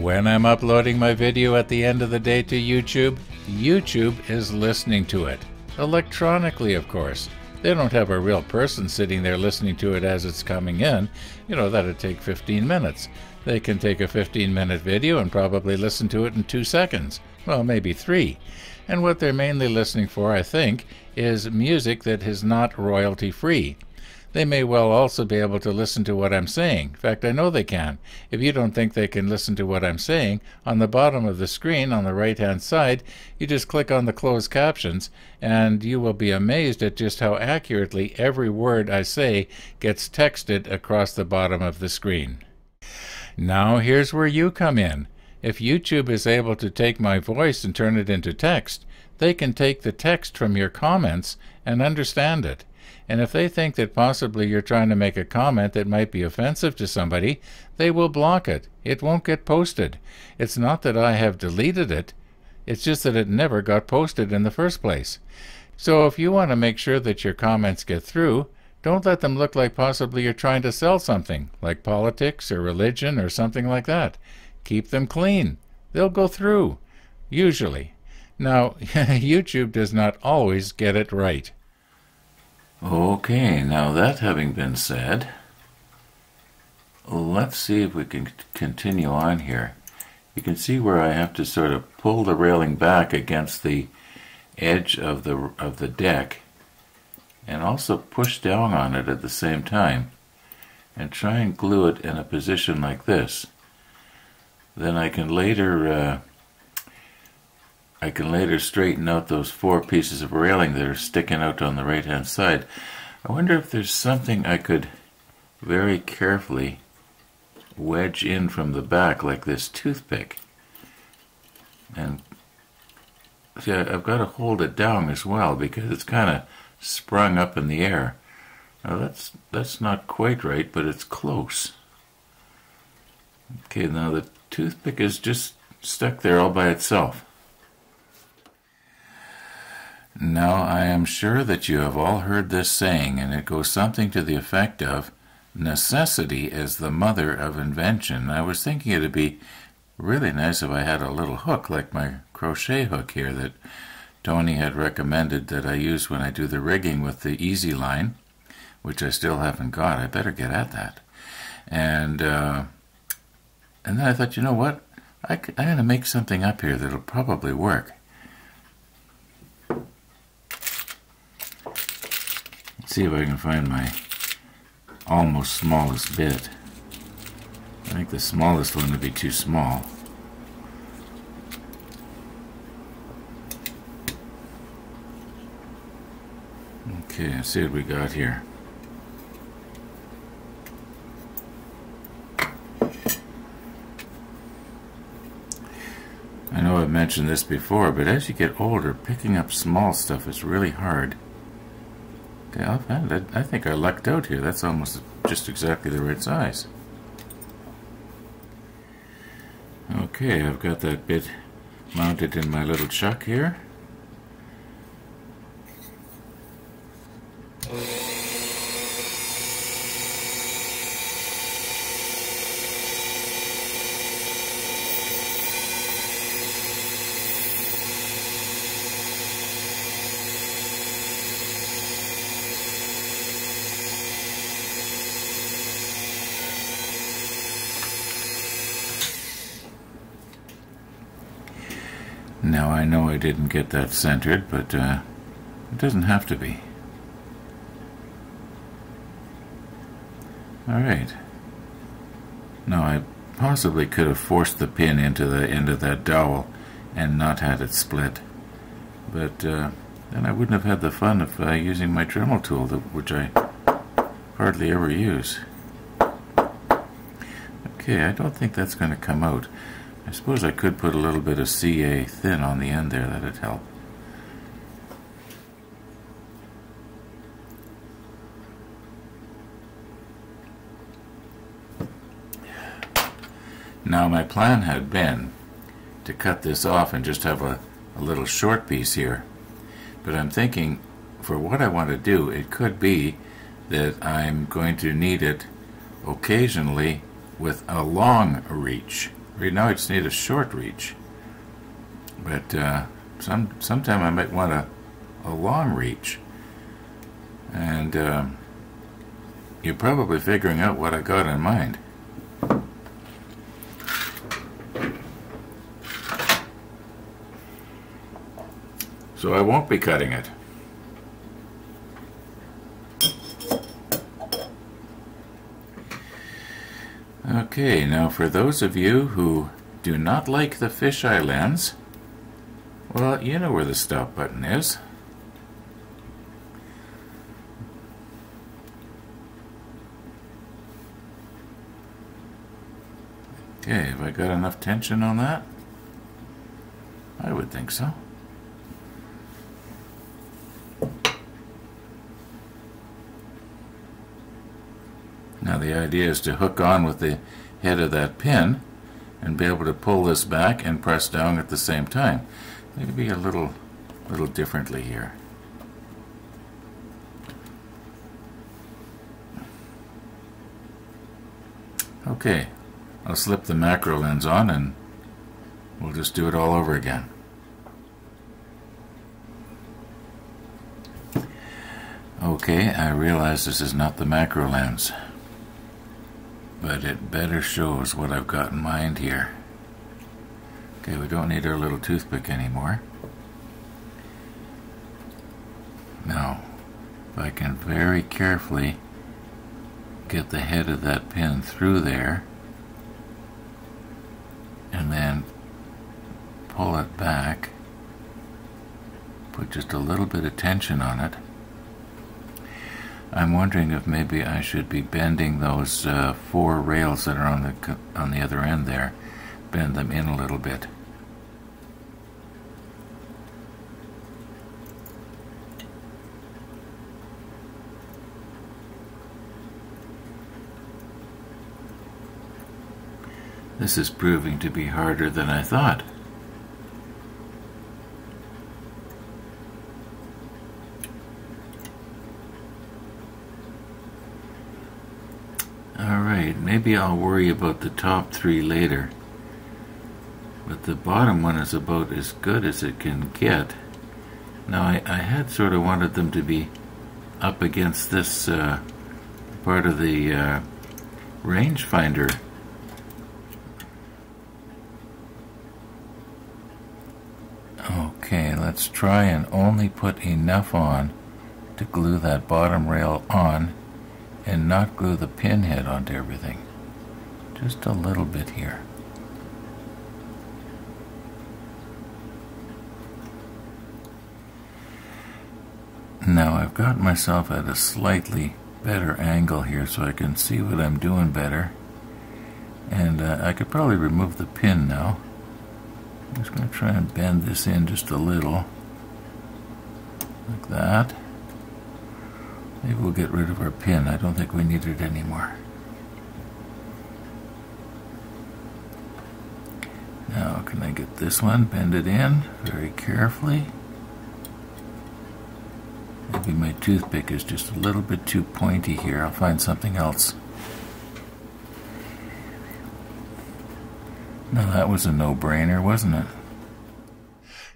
When I'm uploading my video at the end of the day to YouTube, YouTube is listening to it. Electronically, of course. They don't have a real person sitting there listening to it as it's coming in. You know, that'd take 15 minutes. They can take a 15-minute video and probably listen to it in 2 seconds. Well, maybe 3. And what they're mainly listening for, I think, is music that is not royalty-free. They may well also be able to listen to what I'm saying. In fact, I know they can. If you don't think they can listen to what I'm saying, on the bottom of the screen on the right-hand side, you just click on the closed captions, and you will be amazed at just how accurately every word I say gets texted across the bottom of the screen. Now here's where you come in. If YouTube is able to take my voice and turn it into text, they can take the text from your comments and understand it. And if they think that possibly you're trying to make a comment that might be offensive to somebody, they will block it. It won't get posted. It's not that I have deleted it. It's just that it never got posted in the first place. So if you want to make sure that your comments get through, don't let them look like possibly you're trying to sell something, like politics or religion or something like that. Keep them clean. They'll go through, usually. Now, YouTube does not always get it right. Okay, now that having been said, let's see if we can continue on here. You can see where I have to sort of pull the railing back against the edge of the deck and also push down on it at the same time and try and glue it in a position like this. Then I can later straighten out those 4 pieces of railing that are sticking out on the right hand side. I wonder if there's something I could very carefully wedge in from the back like this toothpick. And see, I've got to hold it down as well because it's kind of sprung up in the air. Now that's not quite right, but it's close. Okay, now the toothpick is just stuck there all by itself. Now, I am sure that you have all heard this saying, and it goes something to the effect of, necessity is the mother of invention. I was thinking it would be really nice if I had a little hook like my crochet hook here that Tony had recommended that I use when I do the rigging with the easy line, which I still haven't got. I better get at that. And then I thought, you know what? I'm going to make something up here that'll probably work. See if I can find my almost smallest bit. I think the smallest one would be too small. Okay, let's see what we got here. I know I've mentioned this before, but as you get older, picking up small stuff is really hard. Okay, I think I lucked out here. That's almost just exactly the right size. Okay, I've got that bit mounted in my little chuck here. Now I know I didn't get that centered, but it doesn't have to be. Alright. Now I possibly could have forced the pin into the end of that dowel and not had it split. But then I wouldn't have had the fun of using my Dremel tool, which I hardly ever use. Okay, I don't think that's going to come out. I suppose I could put a little bit of CA thin on the end there. That'd help. Now my plan had been to cut this off and just have a little short piece here. But I'm thinking, for what I want to do, it could be that I'm going to need it occasionally with a long reach. Right now I just need a short reach. But sometime I might want a long reach. And you're probably figuring out what I got in mind. So I won't be cutting it. Okay, now for those of you who do not like the fisheye lens, well, you know where the stop button is. Okay, have I got enough tension on that? I would think so. Now the idea is to hook on with the head of that pin and be able to pull this back and press down at the same time. Maybe a little differently here. Okay, I'll slip the macro lens on and we'll just do it all over again. Okay, I realize this is not the macro lens, but it better shows what I've got in mind here. Okay, we don't need our little toothpick anymore. Now, if I can very carefully get the head of that pin through there and then pull it back, put just a little bit of tension on it. I'm wondering if maybe I should be bending those 4 rails that are on the other end there, bend them in a little bit. This is proving to be harder than I thought. Alright, maybe I'll worry about the top 3 later. But the bottom one is about as good as it can get. Now I had sort of wanted them to be up against this part of the rangefinder. Okay, let's try and only put enough on to glue that bottom rail on and not glue the pin head onto everything. Just a little bit here. Now I've got myself at a slightly better angle here so I can see what I'm doing better. And I could probably remove the pin now. I'm just going to try and bend this in just a little. Like that. Maybe we'll get rid of our pin. I don't think we need it anymore. Now, can I get this one? Bend it in very carefully. Maybe my toothpick is just a little bit too pointy here. I'll find something else. Now that was a no-brainer, wasn't it?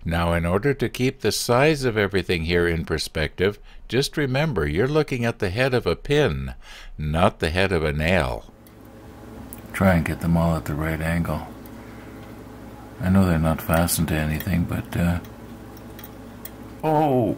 Now, in order to keep the size of everything here in perspective, just remember you're looking at the head of a pin, not the head of a nail. Try and get them all at the right angle. I know they're not fastened to anything, but oh!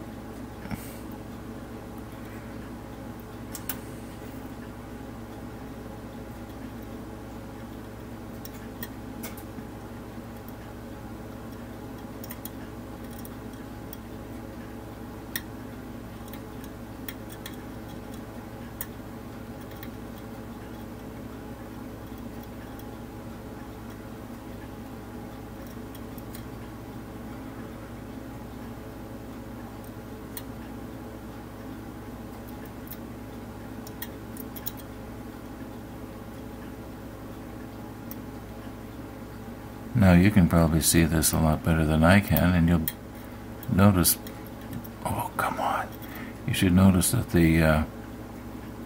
Now you can probably see this a lot better than I can, and you'll notice, oh come on, you should notice that the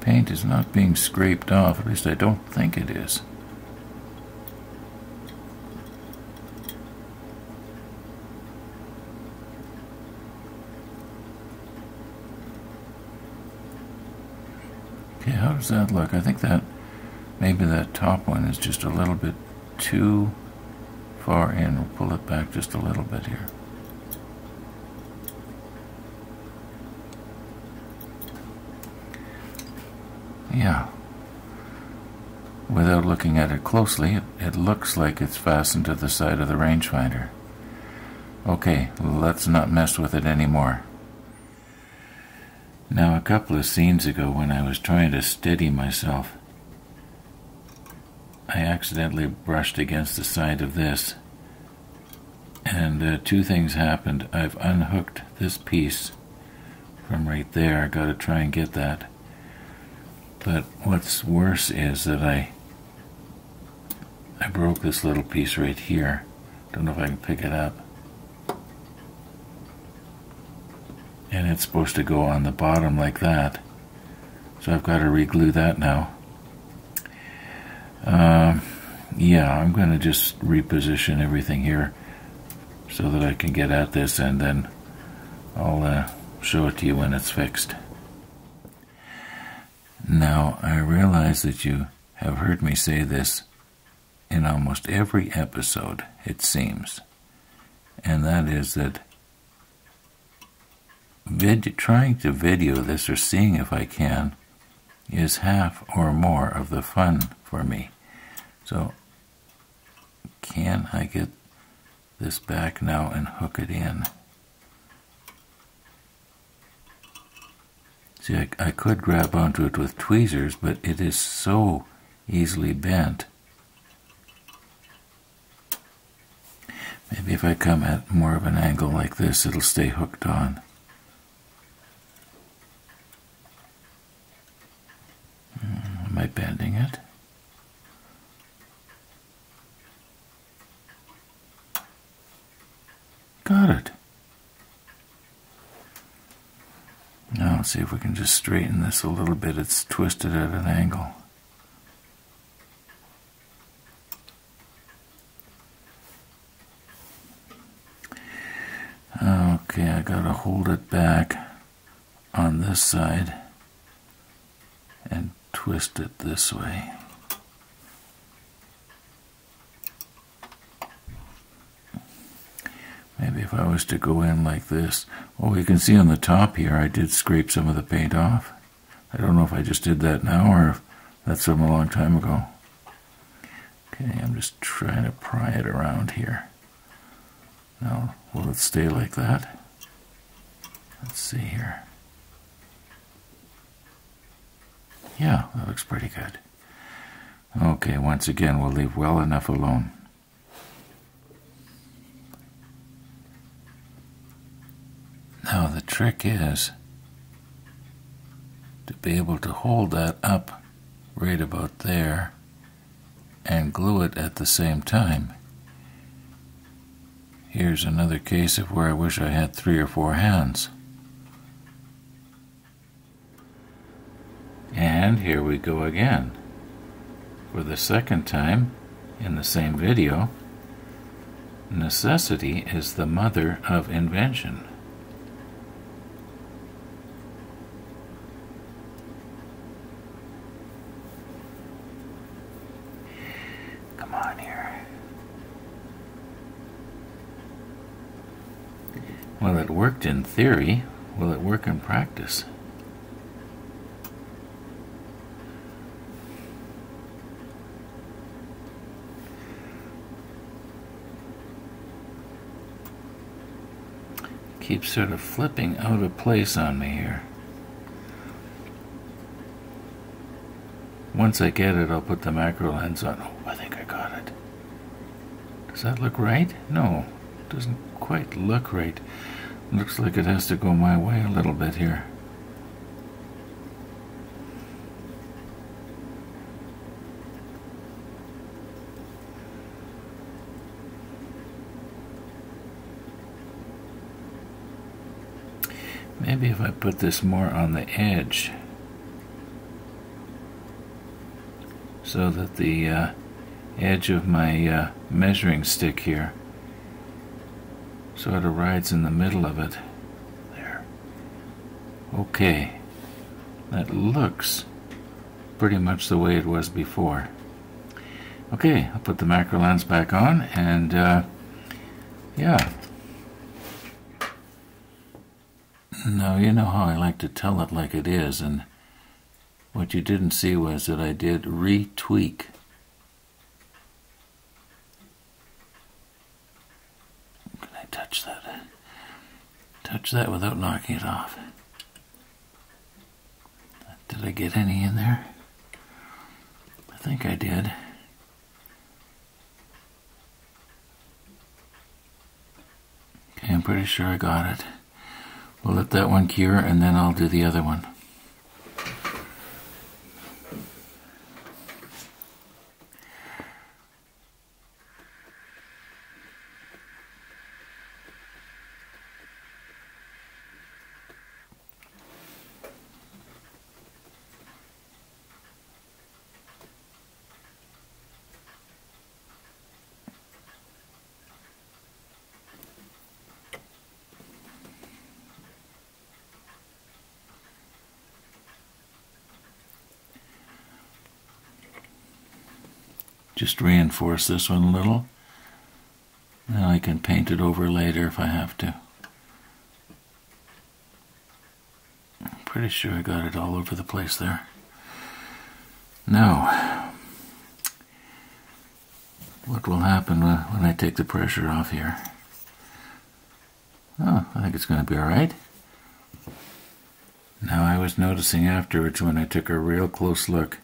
paint is not being scraped off, at least I don't think it is. Okay, how does that look? I think that maybe that top one is just a little bit too far in. We'll pull it back just a little bit here. Yeah. Without looking at it closely, it looks like it's fastened to the side of the rangefinder. Okay, let's not mess with it anymore. Now, a couple of scenes ago, when I was trying to steady myself, I accidentally brushed against the side of this, and two things happened. I've unhooked this piece from right there. I got to try and get that. But what's worse is that I broke this little piece right here. Don't know if I can pick it up. And it's supposed to go on the bottom like that. So I've got to re-glue that now. Yeah, I'm going to just reposition everything here so that I can get at this, and then I'll show it to you when it's fixed. Now, I realize that you have heard me say this in almost every episode, it seems, and that is that trying to video this or seeing if I can is half or more of the fun for me. So, can I get this back now and hook it in? See, I could grab onto it with tweezers, but it is so easily bent. Maybe if I come at more of an angle like this, it'll stay hooked on. Am I bending it? Got it. Now let's see if we can just straighten this a little bit. It's twisted at an angle. Okay, I gotta hold it back on this side and twist it this way. Maybe if I was to go in like this. Oh, you can see on the top here I did scrape some of the paint off. I don't know if I just did that now or if that's from a long time ago. Okay, I'm just trying to pry it around here. Now, will it stay like that? Let's see here. Yeah, that looks pretty good. Okay, once again, we'll leave well enough alone. Now the trick is to be able to hold that up right about there and glue it at the same time. Here's another case of where I wish I had 3 or 4 hands. And here we go again. For the second time in the same video, necessity is the mother of invention. Come on here. Well, it worked in theory. Will it work in practice? Keeps sort of flipping out of place on me here. Once I get it, I'll put the macro lens on. Oh, I think I got it. Does that look right? No, it doesn't quite look right. It looks like it has to go my way a little bit here. Maybe if I put this more on the edge so that the edge of my measuring stick here sort of rides in the middle of it. There. Okay. That looks pretty much the way it was before. Okay, I'll put the macro lens back on, and yeah. Now, you know how I like to tell it like it is, and what you didn't see was that I did retweak. Can I touch that? Touch that without knocking it off. Did I get any in there? I think I did. Okay, I'm pretty sure I got it. We'll let that one cure, and then I'll do the other one. Just reinforce this one a little. Then I can paint it over later if I have to. I'm pretty sure I got it all over the place there. Now, what will happen when I take the pressure off here? Oh, I think it's going to be all right. Now, I was noticing afterwards when I took a real close look,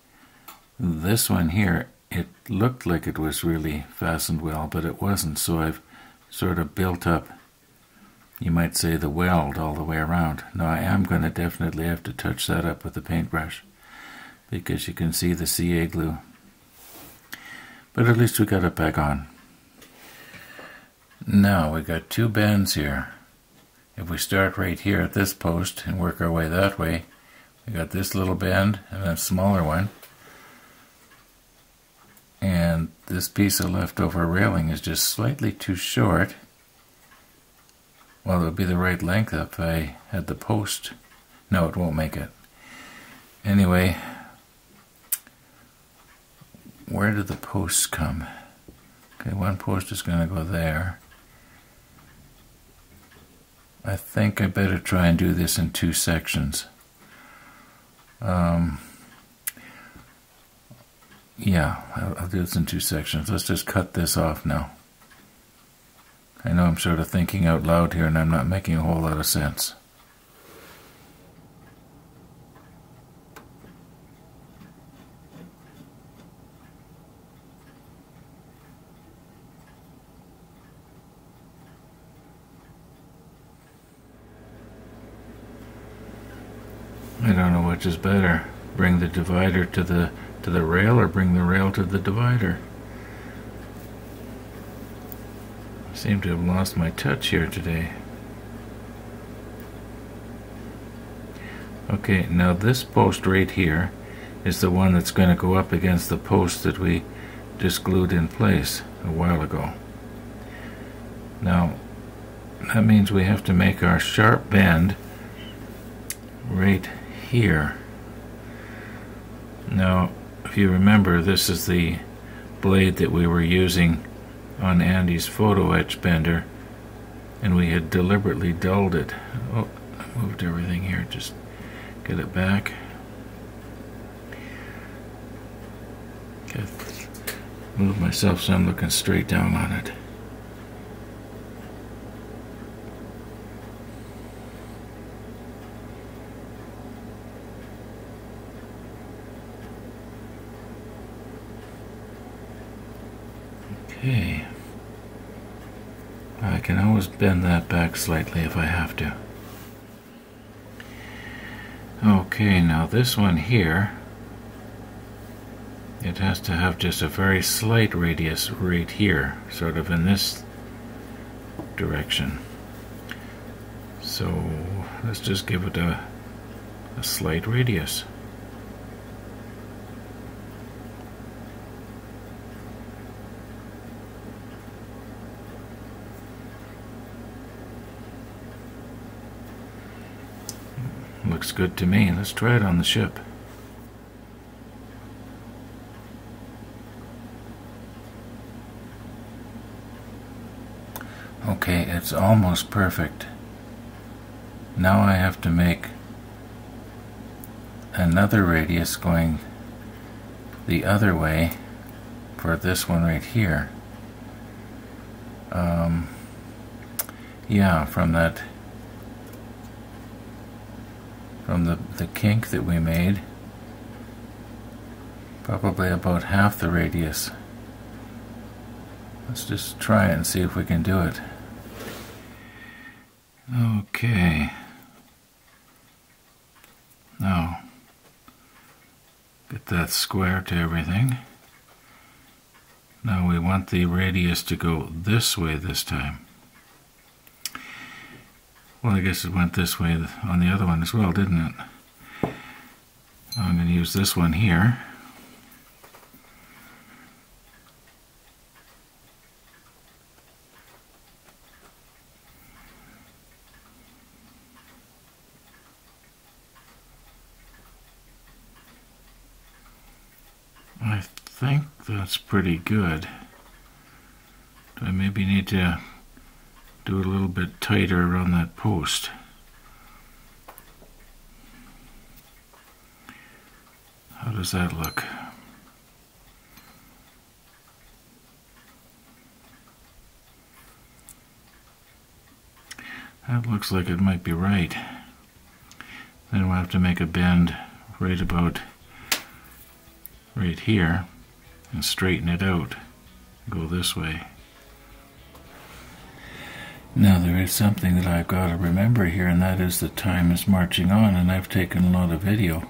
this one here, it looked like it was really fastened well, but it wasn't, so I've sort of built up, you might say, the weld all the way around. Now I am going to definitely have to touch that up with the paintbrush, because you can see the CA glue. But at least we got it back on. Now we got two bends here. If we start right here at this post and work our way that way, we got this little bend and a smaller one. And this piece of leftover railing is just slightly too short. Well, it would be the right length if I had the post. No, it won't make it. Anyway, where do the posts come? Okay, one post is going to go there. I think I better try and do this in two sections. Yeah, I'll do this in two sections. Let's just cut this off now. I know I'm sort of thinking out loud here and I'm not making a whole lot of sense. I don't know which is better. Bring the divider to the rail or bring the rail to the divider. I seem to have lost my touch here today. Okay, now this post right here is the one that's going to go up against the post that we just glued in place a while ago. Now, that means we have to make our sharp bend right here. Now, if you remember, this is the blade that we were using on Andy's photo etch bender, and we had deliberately dulled it. Oh, I moved everything here. Just get it back. Okay. Move myself so I'm looking straight down on it. Okay. I can always bend that back slightly if I have to. Okay, now this one here, it has to have just a very slight radius right here, sort of in this direction. So let's just give it a slight radius. Looks good to me. Let's try it on the ship. Okay, it's almost perfect. Now I have to make another radius going the other way for this one right here. Yeah, from the kink that we made, probably about half the radius. Let's just try it and see if we can do it. Okay. Now, get that square to everything. Now we want the radius to go this way this time. Well, I guess it went this way on the other one as well, didn't it? I'm going to use this one here. I think that's pretty good. Do I maybe need to do it a little bit tighter around that post? How does that look? That looks like it might be right. Then we'll have to make a bend right about right here and straighten it out. Go this way. Now there is something that I've got to remember here, and that is that time is marching on, and I've taken a lot of video.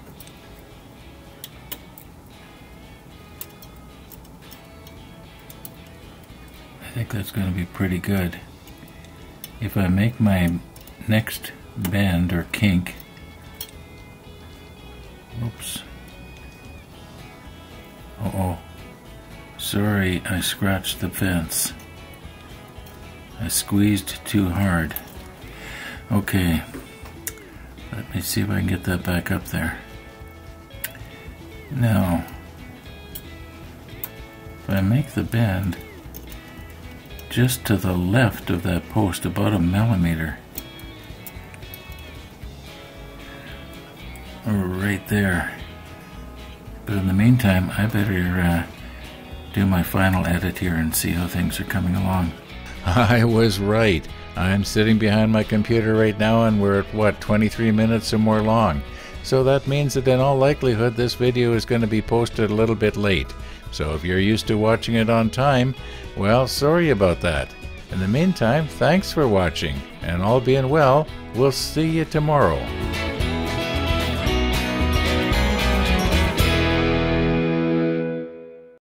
I think that's going to be pretty good. If I make my next bend or kink, oops. Uh-oh. Sorry, I scratched the fence. I squeezed too hard. Okay. Let me see if I can get that back up there. Now, if I make the bend just to the left of that post, about 1 millimeter, right there. But in the meantime, I better do my final edit here and see how things are coming along. I was right. I'm sitting behind my computer right now, and we're at, what, 23 minutes or more long. So that means that in all likelihood this video is going to be posted a little bit late. So if you're used to watching it on time, well, sorry about that. In the meantime, thanks for watching, and all being well, we'll see you tomorrow.